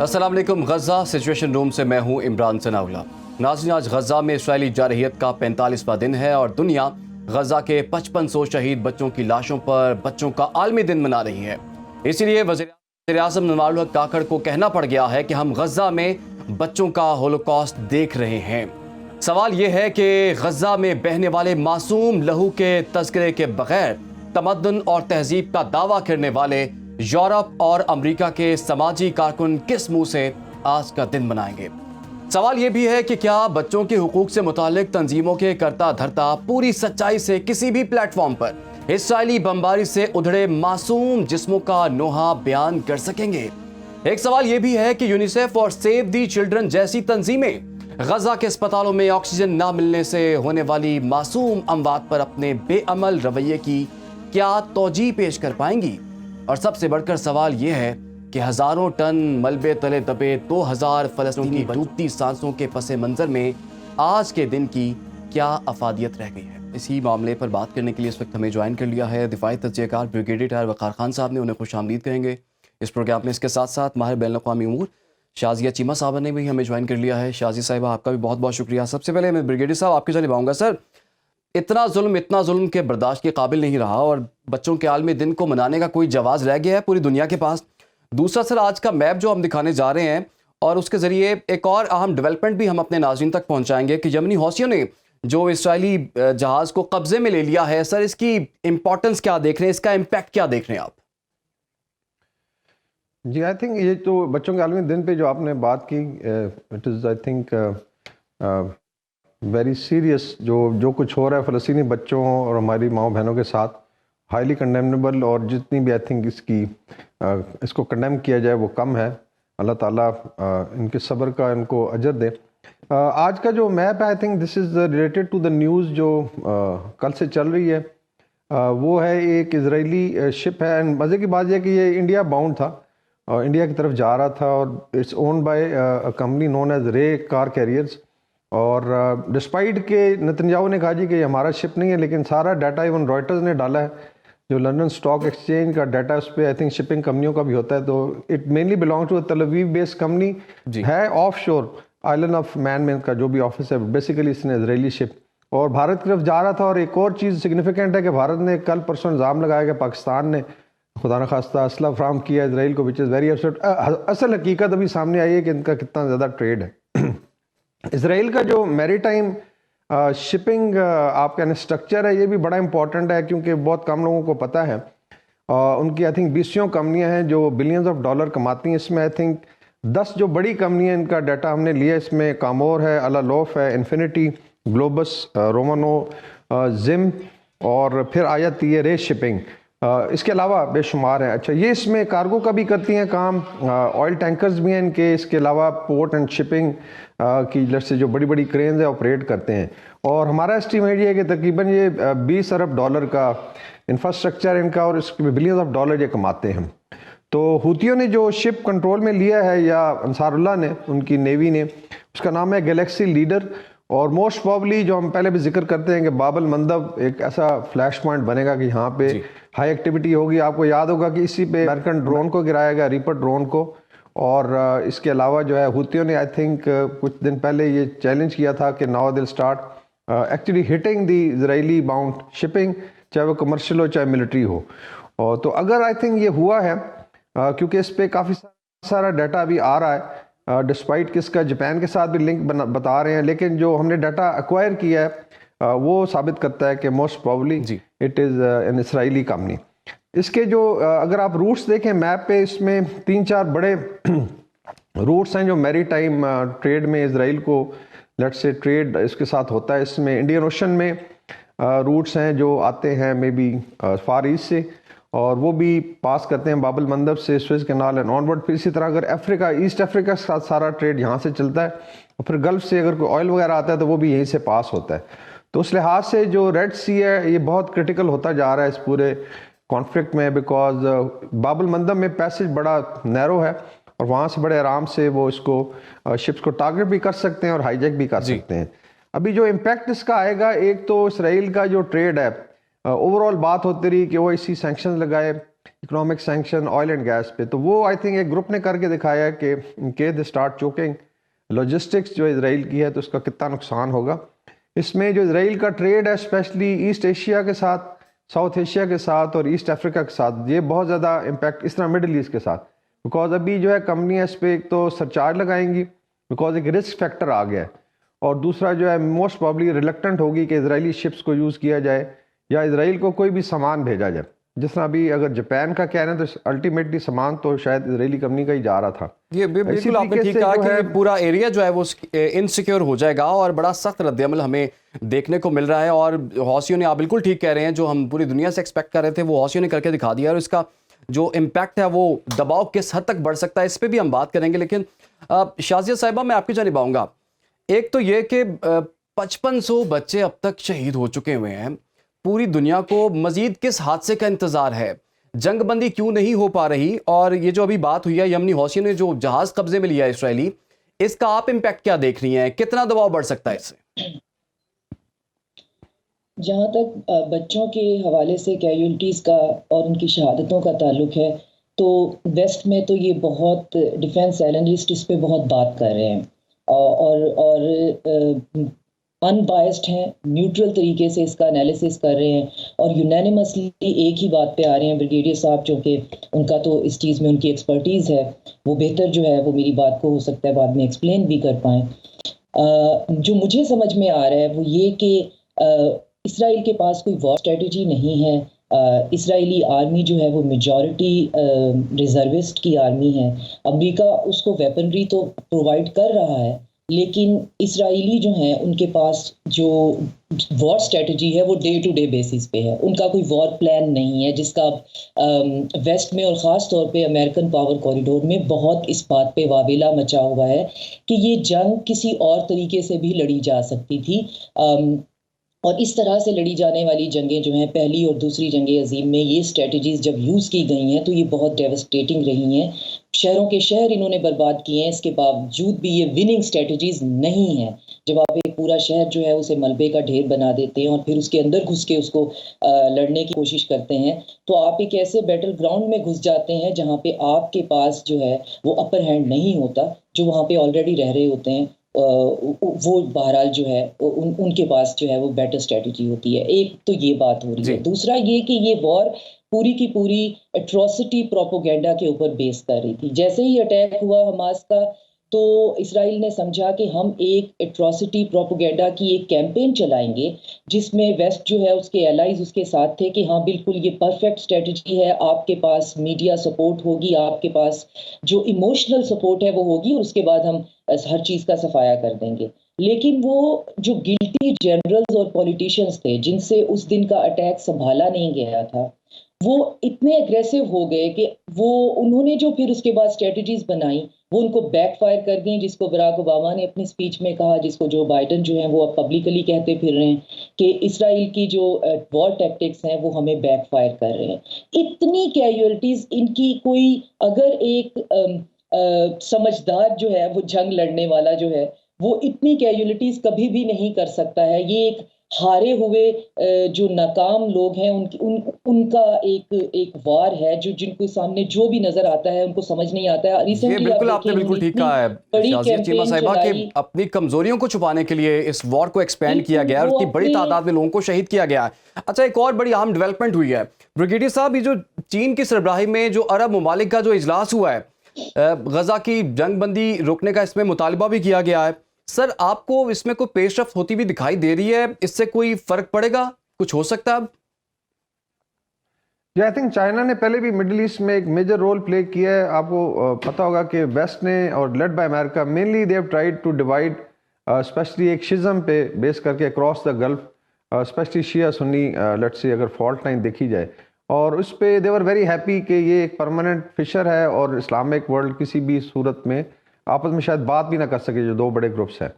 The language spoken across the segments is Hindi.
अस्सलाम वालेकुम। गज़ा सिचुएशन रूम से मैं हूं इमरान सनाउल्लाह। नाज़रीन, आज गज़ा में इस्राएली जारहियत का 45वां दिन है और दुनिया गज़ा के 5500 शहीद बच्चों की लाशों पर बच्चों का आलमी दिन मना रही है। इसीलिए वज़ीर-ए-आज़म नवाजुल हक काकड़ को कहना पड़ गया है कि हम गज़ा में बच्चों का होलोकॉस्ट देख रहे हैं। सवाल यह है कि गज़ा में बहने वाले मासूम लहू के तज़किरे के बगैर तमद्दुन और तहजीब का दावा करने वाले यूरोप और अमेरिका के समाजी कारकुन किस मुंह से आज का दिन मनाएंगे। सवाल यह भी है कि क्या बच्चों के हुकूक से मुतालिक तंजीमों के करता धरता पूरी सच्चाई से किसी भी प्लेटफॉर्म पर इस्राएली बमबारी से उधड़े मासूम जिस्मों का नोहा बयान कर सकेंगे। एक सवाल यह भी है कि यूनिसेफ और सेव दी चिल्ड्रन जैसी तंजीमें गजा के अस्पतालों में ऑक्सीजन ना मिलने से होने वाली मासूम अमवात पर अपने बेअमल रवैये की क्या तौजी पेश कर पाएंगी। और सबसे बढ़कर सवाल यह है कि हजारों टन मलबे तले दबे 2000 फलस्तीनी की डूबती सांसों के पसे मंजर में आज के दिन की क्या अफादियत रह गई है। इसी मामले पर बात करने के लिए इस वक्त हमें ज्वाइन कर लिया है दिफाई तज्ज़ियाकार ब्रिगेडियर टायर वक़ार खान साहब ने। उन्हें खुशामदीद कहेंगे इस प्रोग्राम में। इसके साथ साथ माहिर बैनुल-अक़वामी उमूर शाज़िया चीमा साहबा ने भी हमें ज्वाइन कर लिया है। शाज़ी साहिबा, आपका भी बहुत बहुत शुक्रिया। सबसे पहले मैं ब्रिगेडियर साहब आपकी जानिब आऊँगा। सर, इतना जुल्म के बर्दाश्त के काबिल नहीं रहा और बच्चों के आलमी दिन को मनाने का कोई जवाज़ रह गया है पूरी दुनिया के पास। दूसरा सर, आज का मैप जो हम दिखाने जा रहे हैं और उसके ज़रिए एक और अहम डेवलपमेंट भी हम अपने नाज़रीन तक पहुंचाएंगे कि यमनी हौसियों ने जो इसराइली जहाज़ को कब्जे में ले लिया है। सर, इसकी इंपॉर्टेंस क्या देख रहे हैं, इसका इम्पैक्ट क्या देख रहे हैं आप? जी, आई थिंक ये तो बच्चों के आलमी दिन पे जो आपने बात की, it is I think very serious. जो कुछ हो रहा है फ़लस्तीनी बच्चों और हमारी माओ बहनों के साथ, हाईली कंडेमनेबल। और जितनी भी आई थिंक इसको कंडेम किया जाए वो कम है। अल्लाह ताला इनके सब्र का इनको अजर दे। आज का जो मैप है, I think this is related to the news जो कल से चल रही है। वो है एक इजरायली शिप है एंड मज़े की बात यह है कि ये इंडिया बाउंड था और इंडिया की तरफ जा रहा था और it's owned by a company known as Ray Car Carriers. और डिस्पाइट के नेतन्याहू ने कहा जी कि हमारा शिप नहीं है, लेकिन सारा डाटा इवन रॉयटर्स ने डाला है, जो लंदन स्टॉक एक्सचेंज का डाटा उस पर आई थिंक शिपिंग कंपनियों का भी होता है। तो इट मेनली बिलोंग टू तल अवीव बेस्ड कंपनी है, ऑफ शोर आइलैंड ऑफ मैन में का जो भी ऑफिस है। बेसिकली इसने इजरायली शिप और भारत की तरफ जा रहा था। और एक और चीज़ सिग्निफिकेंट है कि भारत ने कल परसों इल्ज़ाम लगाया कि पाकिस्तान ने खुदा न खास्ता असला फ्राहम किया इसराइल को, विच इज़ वेरी अपसेट। असल हकीकत अभी सामने आई है कि इनका कितना ज़्यादा ट्रेड है। इसराइल का जो मैरीटाइम शिपिंग आप कहने स्ट्रक्चर है, ये भी बड़ा इंपॉर्टेंट है क्योंकि बहुत कम लोगों को पता है। उनकी आई थिंक 20 कंपनियां हैं जो बिलियंस ऑफ डॉलर कमाती हैं। इसमें आई थिंक 10 जो बड़ी कंपनियां, इनका डाटा हमने लिया। इसमें कामोर है, अलालोफ है, इन्फिनिटी, ग्लोबस, रोमानो, जिम और फिर आ जाती है रे शिपिंग। इसके अलावा बेशुमार है। अच्छा, ये इसमें कार्गो का भी करती हैं काम, ऑयल टैंकर्स भी हैं इनके। इसके अलावा पोर्ट एंड शिपिंग की जैसे से जो बड़ी बड़ी क्रेन्स है ऑपरेट करते हैं। और हमारा एस्टीमेट ये है कि तकरीबन ये 20 अरब डॉलर का इंफ्रास्ट्रक्चर इनका और इसके बिलियंस ऑफ डॉलर ये कमाते हैं। तो हूतियों ने जो शिप कंट्रोल में लिया है, या अंसारुल्लाह ने, उनकी नेवी ने, उसका नाम है गैलेक्सी लीडर। और मोस्ट प्रॉब्ली जो हम पहले भी जिक्र करते हैं कि बाबल मंदब एक ऐसा फ्लैश पॉइंट बनेगा कि यहाँ पे हाई एक्टिविटी होगी। आपको याद होगा कि इसी पे अमेरिकन ड्रोन को गिराया गया, रीपर ड्रोन को। और इसके अलावा जो है हूतियों ने आई थिंक कुछ दिन पहले ये चैलेंज किया था कि now they'll start actually hitting the Israeli bound shipping, चाहे वो कमर्शियल हो चाहे मिलिट्री हो। और तो अगर आई थिंक ये हुआ है, क्योंकि इस पर काफ़ी सारा डाटा अभी आ रहा है, डिस्पाइट किसका जापान के साथ भी लिंक बता रहे हैं, लेकिन जो हमने डाटा एक्वायर किया है वो साबित करता है कि most probably it is an Israeli company. इसके जो अगर आप रूट्स देखें मैप पे, इसमें 3-4 बड़े रूट्स हैं जो मैरीटाइम ट्रेड में इसराइल को लेट्स से ट्रेड इसके साथ होता है। इसमें इंडियन ओशन में रूट्स हैं जो आते हैं मे बी फार ईस्ट से, और वो भी पास करते हैं बाबल मंदब से, स्वेज कैनाल एंड ऑनवर्ड। फिर इसी तरह अगर अफ्रीका, ईस्ट अफ्रीका के साथ सारा ट्रेड यहाँ से चलता है, और फिर गल्फ से अगर कोई ऑयल वगैरह आता है तो वो भी यहीं से पास होता है। तो उस लिहाज से जो रेड सी है ये बहुत क्रिटिकल होता जा रहा है इस पूरे कॉन्फ्लिक्ट में, बिकॉज बाबल मंदब में पैसेज बड़ा नैरो है और वहाँ से बड़े आराम से वो इसको शिप्स को टारगेट भी कर सकते हैं और हाईजैक भी कर सकते हैं। अभी जो इम्पैक्ट इसका आएगा, एक तो इसराइल का जो ट्रेड है, ओवरऑल बात होती रही कि वो इसी सैंक्शन लगाए, economic sanction oil and gas पे। तो वो आई थिंक एक ग्रुप ने करके दिखाया है कि case they start choking logistics जो इसराइल की है तो उसका कितना नुकसान होगा। इसमें जो इसराइल का ट्रेड है स्पेशली ईस्ट एशिया के साथ, साउथ एशिया के साथ और ईस्ट अफ्रीका के साथ, ये बहुत ज़्यादा इम्पैक्ट, इस तरह मिडिल ईस्ट के साथ, बिकॉज अभी जो है कंपनियाँ इस पर एक तो सरचार्ज लगाएंगी बिकॉज एक रिस्क फैक्टर आ गया है, और दूसरा जो है मोस्ट प्रॉब्ली रिलक्टेंट होगी कि इजरायली शिप्स को यूज़ किया जाए या इसराइल को कोई भी सामान भेजा जाए। जिस तरह अभी अगर जापान का कह रहे हैं तो अल्टीमेटली सामान तो शायद इसराइली कंपनी का ही जा रहा था। ये बिल्कुल आपने ठीक कहा कि ये पूरा एरिया जो है वो इनसिक्योर हो जाएगा और बड़ा सख्त रद्दअमल हमें देखने को मिल रहा है। और हौसियों ने, आप बिल्कुल ठीक कह रहे हैं, जो हम पूरी दुनिया से एक्सपेक्ट कर रहे थे वो हौसियों ने करके दिखा दिया, और इसका जो इम्पैक्ट है वो दबाव किस हद तक बढ़ सकता है इस पर भी हम बात करेंगे। लेकिन शाजिया साहिबा, मैं आपकी जानिब आऊँगा। एक तो ये कि 5500 बच्चे अब तक शहीद हो चुके हुए हैं, पूरी दुनिया को मजीद किस हादसे का इंतजार है? जंगबंदी क्यों नहीं हो पा रही? और ये जो अभी बात हुई है यमनी हौसियों ने जो जहाज कब्जे में लिया है इसराइली, इसका आप इम्पैक्ट क्या देख रही हैं? कितना दबाव बढ़ सकता है इससे? जहाँ तक बच्चों के हवाले से कैजुअल्टीज़ का और उनकी शहादतों का ताल्लुक है, तो वेस्ट में तो ये बहुत डिफेंस एनालिस्ट इस पे बहुत बात कर रहे हैं और अनबायस्ड हैं, न्यूट्रल तरीके से इसका एनालिसिस कर रहे हैं और यूनानिमसली एक ही बात पे आ रहे हैं। ब्रिगेडियर साहब, चूँकि उनका तो इस चीज़ में उनकी एक्सपर्टीज़ है, वो बेहतर जो है वो मेरी बात को हो सकता है बाद में एक्सप्लेन भी कर पाएँ। जो मुझे समझ में आ रहा है वो ये कि इसराइल के पास कोई वॉर स्ट्रेटजी नहीं है। इसराइली आर्मी जो है वो मेजॉरिटी रिजर्विस्ट की आर्मी है। अमेरिका उसको वेपनरी तो प्रोवाइड कर रहा है, लेकिन इसराइली जो हैं उनके पास जो वॉर स्ट्रेटजी है वो डे टू डे बेसिस पे है। उनका कोई वॉर प्लान नहीं है, जिसका वेस्ट में और ख़ास तौर पे अमेरिकन पावर कॉरिडोर में बहुत इस बात पे वावेला मचा हुआ है कि ये जंग किसी और तरीके से भी लड़ी जा सकती थी। और इस तरह से लड़ी जाने वाली जंगें जो हैं, पहली और दूसरी जंगे अजीम में ये स्ट्रेटजीज़ जब यूज़ की गई हैं तो ये बहुत डेवस्टेटिंग रही हैं। शहरों के शहर इन्होंने बर्बाद किए हैं, इसके बावजूद भी ये विनिंग स्ट्रेटजीज़ नहीं हैं। जब आप एक पूरा शहर जो है उसे मलबे का ढेर बना देते हैं और फिर उसके अंदर घुस के उसको लड़ने की कोशिश करते हैं, तो आप एक ऐसे बैटल ग्राउंड में घुस जाते हैं जहाँ पे आपके पास जो है वो अपर हैंड नहीं होता। जो वहाँ पे ऑलरेडी रह रहे होते हैं वो बहरहाल जो है उनके पास जो है वो बेटर स्ट्रेटजी होती है। एक तो ये बात हो रही है। दूसरा ये कि ये वॉर पूरी की पूरी एट्रोसिटी प्रोपोगेंडा के ऊपर बेस कर रही थी। जैसे ही अटैक हुआ हमास का, तो इसराइल ने समझा कि हम एक एट्रोसिटी प्रोपोगेंडा की एक कैंपेन चलाएंगे जिसमें वेस्ट जो है उसके एलाइज उसके साथ थे कि हाँ बिल्कुल ये परफेक्ट स्ट्रेटजी है, आपके पास मीडिया सपोर्ट होगी, आपके पास जो इमोशनल सपोर्ट है वो होगी और उसके बाद हम हर चीज़ का सफाया कर देंगे। लेकिन वो जो गिल्टी जनरल्स और पॉलिटिशियंस थे जिनसे उस दिन का अटैक संभाला नहीं गया था, वो इतने एग्रेसिव हो गए कि उन्होंने जो फिर उसके बाद स्ट्रेटजीज बनाई वो उनको बैकफायर कर गई, जिसको बराक ओबामा ने अपनी स्पीच में कहा, जिसको जो बाइडन जो है वो अब पब्लिकली कहते फिर रहे हैं कि इसराइल की जो वॉर टैक्टिक्स हैं वो हमें बैकफायर कर रहे हैं। इतनी कैजुअल्टीज इनकी, कोई अगर एक समझदार जो है वो जंग लड़ने वाला जो है वो इतनी कैजुअलिटीज कभी भी नहीं कर सकता है। ये एक हारे हुए जो नाकाम लोग हैं उनका एक वार है जो जिनको सामने जो भी नजर आता है उनको समझ नहीं आता है। ये बिल्कुल आपने बिल्कुल ठीक कहा है शाजिया चीमा साहिबा कि अपनी कमजोरियों को छुपाने के लिए इस वॉर को एक्सपेंड किया गया और इतनी बड़ी तादाद में लोगों को शहीद किया गया है। अच्छा, एक और बड़ी अहम डेवलपमेंट हुई है ब्रिगेडियर साहब, ये जो चीन की सरबराही में जो अरब ममालिक का जो इजलास हुआ है, गजा की जंगबंदी रोकने का इसमें मुतालबा भी किया गया है। सर, आपको इसमें कोई पेशरफ्त होती भी दिखाई दे रही है? इससे कोई फर्क पड़ेगा? कुछ हो सकता है? आई थिंक चाइना ने पहले भी मिडिल ईस्ट में एक मेजर रोल प्ले किया है। आपको पता होगा कि वेस्ट ने और led by America mainly they have tried to divide, specially एक शिज़म पे बेस करके across the gulf, specially Shia Sunni let's say अगर फॉल्ट लाइन देखी जाए, और उस पर दे वर वेरी हैप्पी कि ये एक परमानेंट फिशर है और इस्लामिक वर्ल्ड किसी भी सूरत में आपस में शायद बात भी ना कर सके जो दो बड़े ग्रुप्स हैं।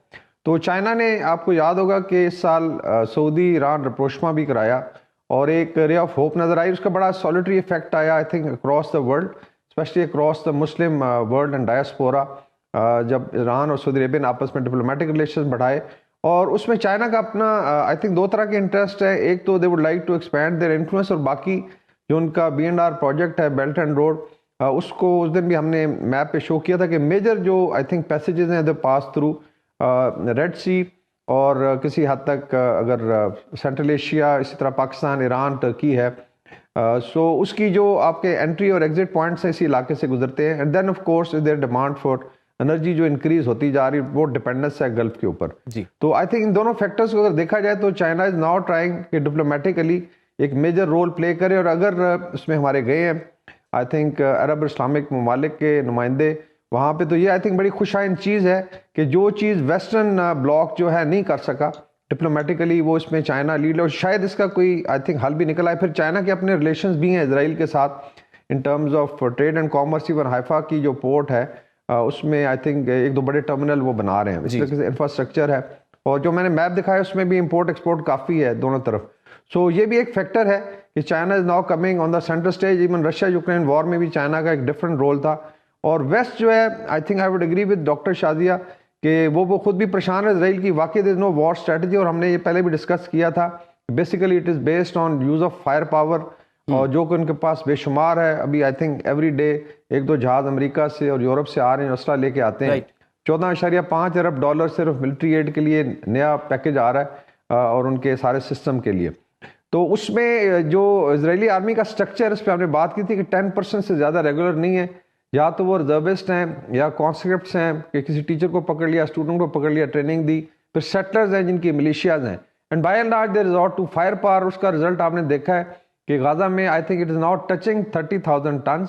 तो चाइना ने, आपको याद होगा कि इस साल सऊदी ईरान रपोशमा भी कराया और एक रे ऑफ होप नज़र आई। उसका बड़ा सॉलिटरी इफेक्ट आया I think across the world, specially across the Muslim world and diaspora, जब ईरान और सऊदी अरेबिया ने आपस में डिप्लोमेटिक रिलेशन बढ़ाए। और उसमें चाइना का अपना आई थिंक दो तरह के इंटरेस्ट है। एक तो they would like to expand their influence और बाकी जो उनका B&R प्रोजेक्ट है बेल्ट एंड रोड, उसको उस दिन भी हमने मैप पे शो किया था कि मेजर जो आई थिंक पैसेजेस हैं द पास थ्रू रेड सी और किसी हद तक अगर सेंट्रल एशिया, इसी तरह पाकिस्तान, ईरान, टर्की है, सो उसकी जो आपके एंट्री और एग्जिट पॉइंट्स हैं इसी इलाके से गुजरते हैं। And then of course is there demand for energy जो इंक्रीज होती जा रही है, वो डिपेंडेंस है गल्फ के ऊपर जी। तो आई थिंक इन दोनों फैक्टर्स को अगर देखा जाए तो चाइना इज नाउ ट्राइंग कि डिप्लोमेटिकली एक मेजर रोल प्ले करे। और अगर इसमें हमारे गए हैं आई थिंक अरब इस्लामिक ममालिक के नुमाइंदे वहाँ पे, तो ये आई थिंक बड़ी खुशाइन चीज़ है कि जो चीज़ वेस्टर्न ब्लॉक जो है नहीं कर सका डिप्लोमेटिकली, वो इसमें चाइना लीड है और शायद इसका कोई आई थिंक हल भी निकल आए। फिर चाइना के अपने रिलेशंस भी हैं इसराइल के साथ in terms of trade and commerce. Even Haifa की जो पोर्ट है उसमें आई थिंक एक दो बड़े टर्मिनल वो बना रहे हैं, इस तरीके से इंफ्रास्ट्रक्चर है। और जो मैंने मैप दिखाया उसमें भी इंपोर्ट एक्सपोर्ट काफ़ी है दोनों तरफ। सो ये भी एक फैक्टर है कि China is now coming on the centre stage. Even Russia Ukraine war में भी चाइना का एक डिफरेंट रोल था। और वेस्ट जो है I think I would agree with doctor Shazia कि वो खुद भी परेशान है इसराइल की। वाकई there is no war strategy, और हमने ये पहले भी डिस्कस किया था। Basically it is based on use of fire power, और जो कि उनके पास बेशुमार है। अभी आई थिंक एवरी डे एक दो जहाज अमेरिका से और यूरोप से आ रहे हैं, अस्सला लेके आते हैं। 14.5 अरब डॉलर सिर्फ मिलिट्री एड के लिए नया पैकेज आ रहा है और उनके सारे सिस्टम के लिए। तो उसमें जो इजरायली आर्मी का स्ट्रक्चर, इस पर हमने बात की थी कि 10% से ज़्यादा रेगुलर नहीं है। या तो वो रिजर्विस्ट हैं या कॉन्सेप्ट्स हैं कि किसी टीचर को पकड़ लिया, स्टूडेंट को पकड़ लिया, ट्रेनिंग दी। फिर सेटलर्स हैं जिनकी मिलिशियाज हैं। And by and large they resort to fire power. उसका रिजल्ट आपने देखा है कि गाजा में I think it is not touching 30,000 ton,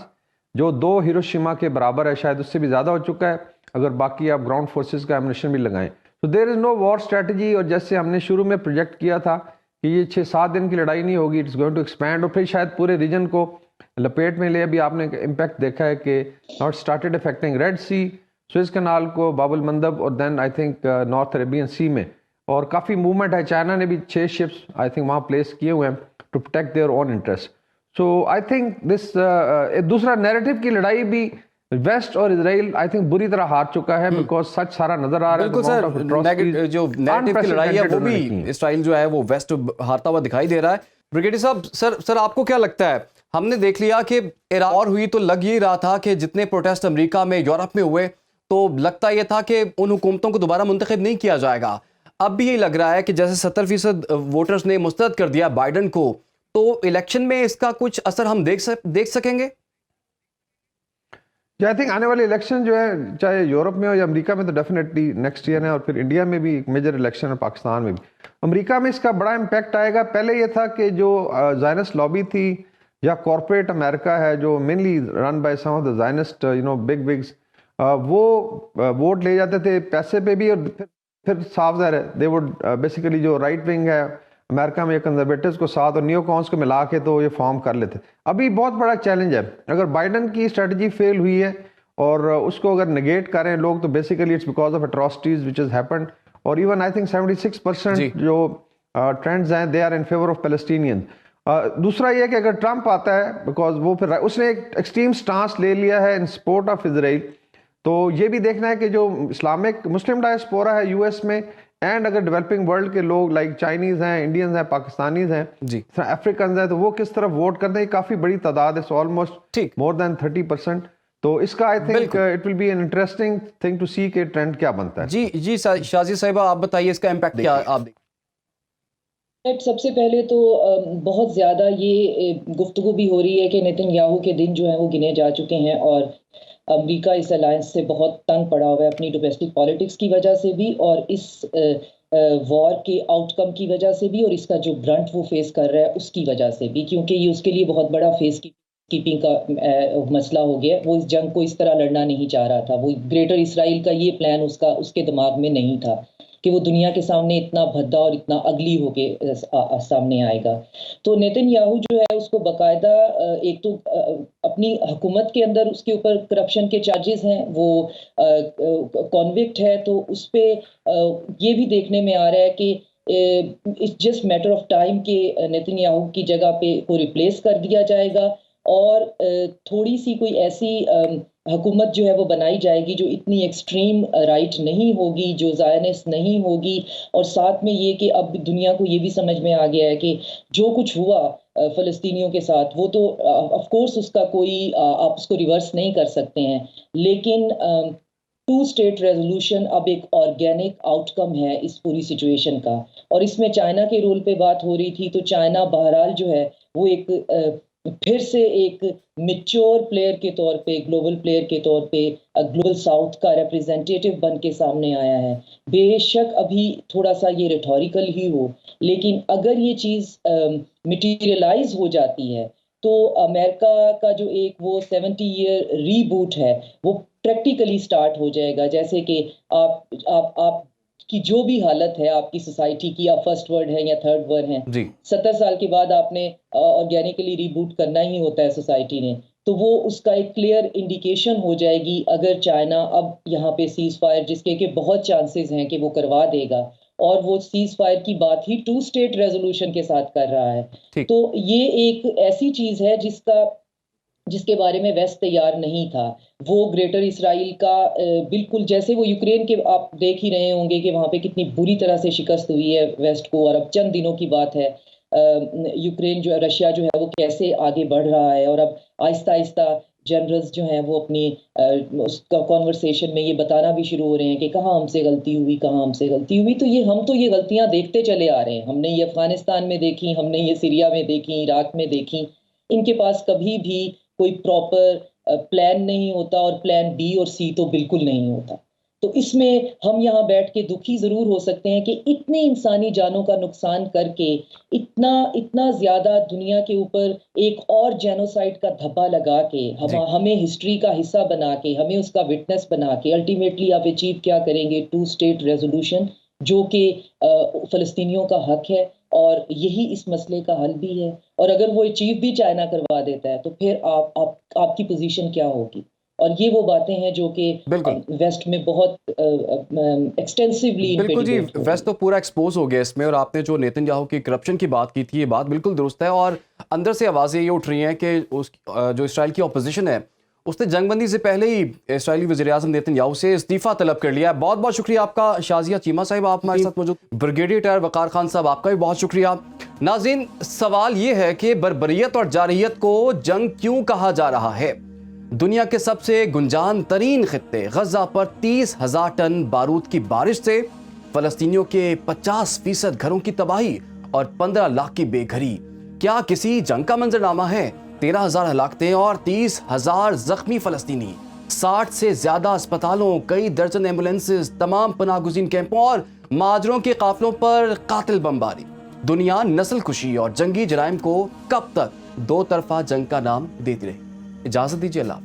जो 2 हिरोशिमा के बराबर है, शायद उससे भी ज़्यादा हो चुका है अगर बाकी आप ग्राउंड फोर्सेस का एमिनेशन भी लगाएं। तो there is no war strategy. और जैसे हमने शुरू में प्रोजेक्ट किया था कि ये 6-7 दिन की लड़ाई नहीं होगी, इट्स गोइंग टू एक्सपैंड और फिर शायद पूरे रीजन को लपेट में ले। अभी आपने इम्पैक्ट देखा है कि not started affecting Red Sea, Suez Canal को, बाबुल मंदब और then I think North Arabian Sea में, और काफ़ी मूवमेंट है। चाइना ने भी 6 शिप्स आई थिंक वहाँ प्लेस किए हुए हैं to protect their own interest. So I think this दूसरा नैरेटिव की लड़ाई भी वेस्ट और इजराइल आई थिंक बुरी तरह हार चुका है, बिकॉज सच सारा नजर आ रहा है। बिल्कुल सर, जो नैरेटिव की लड़ाई है वो भी इसराइल जो है वो वेस्ट हारता हुआ दिखाई दे रहा है। ब्रिगेडियर साहब, सर आपको क्या लगता है? हमने देख लिया कि इराक और हुई तो लग ही रहा था कि जितने प्रोटेस्ट अमेरिका में, यूरोप में हुए, तो लगता ये था कि उन हुकूमतों को दोबारा मुंतखब नहीं किया जाएगा। अब भी यही लग रहा है कि जैसे 70% वोटर्स ने मुस्तरद कर दिया बाइडन को, तो इलेक्शन में इसका कुछ असर हम देख सकेंगे? आई थिंक आने वाले इलेक्शन जो है, चाहे यूरोप में हो या अमेरिका में, तो डेफिनेटली नेक्स्ट ईयर है। और फिर इंडिया में भी एक मेजर इलेक्शन है, पाकिस्तान में भी। अमेरिका में इसका बड़ा इम्पैक्ट आएगा। पहले ये था कि जो ज़ायनिस्ट लॉबी थी या कॉरपोरेट अमेरिका है जो mainly run by some of the Zionist big wigs, वो वोट ले जाते थे पैसे पे भी। और फिर साफ ज़ाहिर है दे वुड बेसिकली जो राइट विंग है अमेरिका में, कंजर्वेटिव्स को साथ और नियोकॉन्स को मिला के तो ये फॉर्म कर लेते। अभी बहुत बड़ा चैलेंज है, अगर बाइडन की स्ट्रेटजी फेल हुई है और उसको अगर नेगेट करें लोग, तो basically it's because of atrocities which is happened. और इवन आई थिंक 76% जो ट्रेंड्स हैं they are in favour of Palestinian. दूसरा ये कि अगर ट्रंप आता है, बिकॉज वो फिर उसने एक एक्सट्रीम स्टांस ले लिया है इन सपोर्ट ऑफ इजराइल, तो ये भी देखना है कि जो इस्लामिक मुस्लिम डायस्पोरा है यूएस में, एंड अगर डेवलपिंग वर्ल्ड के लोग लाइक चाइनीज हैं, इंडियंस हैं, पाकिस्तानीज हैं, अफ्रीकन हैं, तो वो किस तरफ वोट करते हैं। काफी बड़ी तादाद है, ऑलमोस्ट मोर देन 30%। तो इसका I think it will be an interesting thing to see के ट्रेंड क्या बनता है। जी शाजी साहिबा, आप बताइए इसका इम्पैक्ट क्या आप सबसे पहले तो बहुत ज़्यादा ये गुफ्तगू भी हो रही है कि नेतन्याहू के दिन जो है वो गिने जा चुके हैं, और अमेरिका इस अलायंस से बहुत तंग पड़ा हुआ है अपनी डोमेस्टिक पॉलिटिक्स की वजह से भी, और इस वॉर के आउटकम की वजह से भी, और इसका जो ब्रंट वो फेस कर रहा है उसकी वजह से भी, क्योंकि ये उसके लिए बहुत बड़ा फेस कीपिंग का मसला हो गया। वो इस जंग को इस तरह लड़ना नहीं चाह रहा था। वो ग्रेटर इसराइल का ये प्लान उसके दिमाग में नहीं था कि वो दुनिया के सामने इतना भद्दा और इतना अगली होके सामने आएगा। तो नेतन्याहू जो है उसको बाकायदा एक तो अपनी हुकूमत के अंदर उसके ऊपर करप्शन के चार्जेस हैं, वो कॉन्विक्ट है, तो उस पर ये भी देखने में आ रहा है कि it's just matter of time कि नेतन्याहू की जगह पे को रिप्लेस कर दिया जाएगा, और थोड़ी सी कोई ऐसी हुकूमत जो है वो बनाई जाएगी जो इतनी एक्सट्रीम राइट नहीं होगी, जो ज़ायनिस्ट नहीं होगी। और साथ में ये कि अब दुनिया को ये भी समझ में आ गया है कि जो कुछ हुआ फ़लस्तीनियों के साथ, वो तो ऑफ कोर्स उसका कोई आप उसको रिवर्स नहीं कर सकते हैं, लेकिन टू स्टेट रेजोल्यूशन अब एक ऑर्गेनिक आउटकम है इस पूरी सिचुएशन का। और इसमें चाइना के रोल पे बात हो रही थी, तो चाइना बहरहाल जो है वो एक फिर से एक मैच्योर प्लेयर के तौर पे, ग्लोबल प्लेयर के तौर पे, ग्लोबल साउथ का रिप्रेजेंटेटिव बन के सामने आया है। बेशक अभी थोड़ा सा ये रिटोरिकल ही हो, लेकिन अगर ये चीज़ मटेरियलाइज हो जाती है तो अमेरिका का जो एक वो 70 ईयर रीबूट है वो प्रैक्टिकली स्टार्ट हो जाएगा। जैसे कि आप की जो भी हालत है आपकी सोसाइटी की, आप फर्स्ट वर्ल्ड है या थर्ड वर्ल्ड है, जी 70 साल के बाद आपने ऑर्गेनिकली रीबूट करना ही होता है सोसाइटी ने, तो वो उसका एक क्लियर इंडिकेशन हो जाएगी अगर चाइना अब यहाँ पे सीज फायर, जिसके कि बहुत चांसेस हैं कि वो करवा देगा, और वो सीज फायर की बात ही टू स्टेट रेजोल्यूशन के साथ कर रहा है। ठीक। तो ये एक ऐसी चीज है जिसके बारे में वेस्ट तैयार नहीं था। वो ग्रेटर इसराइल का बिल्कुल, जैसे वो यूक्रेन के आप देख ही रहे होंगे कि वहाँ पे कितनी बुरी तरह से शिकस्त हुई है वेस्ट को, और अब चंद दिनों की बात है यूक्रेन जो है, रशिया जो है वो कैसे आगे बढ़ रहा है, और अब आहिस्ता आहिस्ता जनरल्स जो हैं वो अपनी उसका कॉन्वर्सेशन में ये बताना भी शुरू हो रहे हैं कि कहाँ हमसे गलती हुई, कहाँ हमसे गलती हुई। तो हम तो ये गलतियाँ देखते चले आ रहे हैं। हमने ये अफगानिस्तान में देखी, हमने ये सीरिया में देखी, इराक में देखी। इनके पास कभी भी कोई प्रॉपर प्लान नहीं होता, और प्लान बी और सी तो बिल्कुल नहीं होता। तो इसमें हम यहाँ बैठ के दुखी जरूर हो सकते हैं कि इतने इंसानी जानों का नुकसान करके, इतना ज्यादा दुनिया के ऊपर एक और जेनोसाइड का धब्बा लगा के, हमें हिस्ट्री का हिस्सा बना के, हमें उसका विटनेस बना के, अल्टीमेटली आप अचीव क्या करेंगे? टू स्टेट रेजोल्यूशन, जो कि फ़लस्तीनियों का हक है और यही इस मसले का हल भी है। और अगर वो अचीव भी चाइना करवा देता है तो फिर आपकी पोजीशन क्या होगी? और ये वो बातें हैं जो कि वेस्ट में बहुत एक्सटेंसिवली बिल्कुल जी, वेस्ट तो पूरा एक्सपोज हो गया इसमें। और आपने जो नेतन्याहू की करप्शन की बात की थी, ये बात बिल्कुल दुरुस्त है। और अंदर से आवाज़ें ये उठ रही हैं कि जो इसराइल की अपोजिशन है उसने जंगबंदी से पहले ही इसराइली वज़ीर-ए-आज़म नेतन्याहू से इस्तीफ़ा तलब कर लिया है। बहुत बहुत शुक्रिया आपका शाजिया चीमा साहिब, आप हमारे साथ मौजूद। ब्रिगेडियर टायर वकार खान साहब, आपका भी बहुत शुक्रिया। नाज़रीन, सवाल ये है कि बर्बरियत और जारहियत को जंग क्यों कहा जा रहा है? दुनिया के सबसे गुंजान तरीन खित्ते गजा पर 30,000 टन बारूद की बारिश से फलस्तीनियों के 50% घरों की तबाही और 15 लाख की बेघरी क्या किसी जंग का मंजरनामा है? 13,000 हलाकतें और 30,000 जख्मी फलस्तीनी, 60 से ज्यादा अस्पतालों, कई दर्जन एम्बुलेंसेस, तमाम पनाहगुज़ीन कैंपों और माजरों के काफिलों पर कातिल बमबारी। दुनिया नस्ल खुशी और जंगी जराइम को कब तक दो तरफा जंग का नाम देती रहे? इजाजत दीजिए, अल्लाह।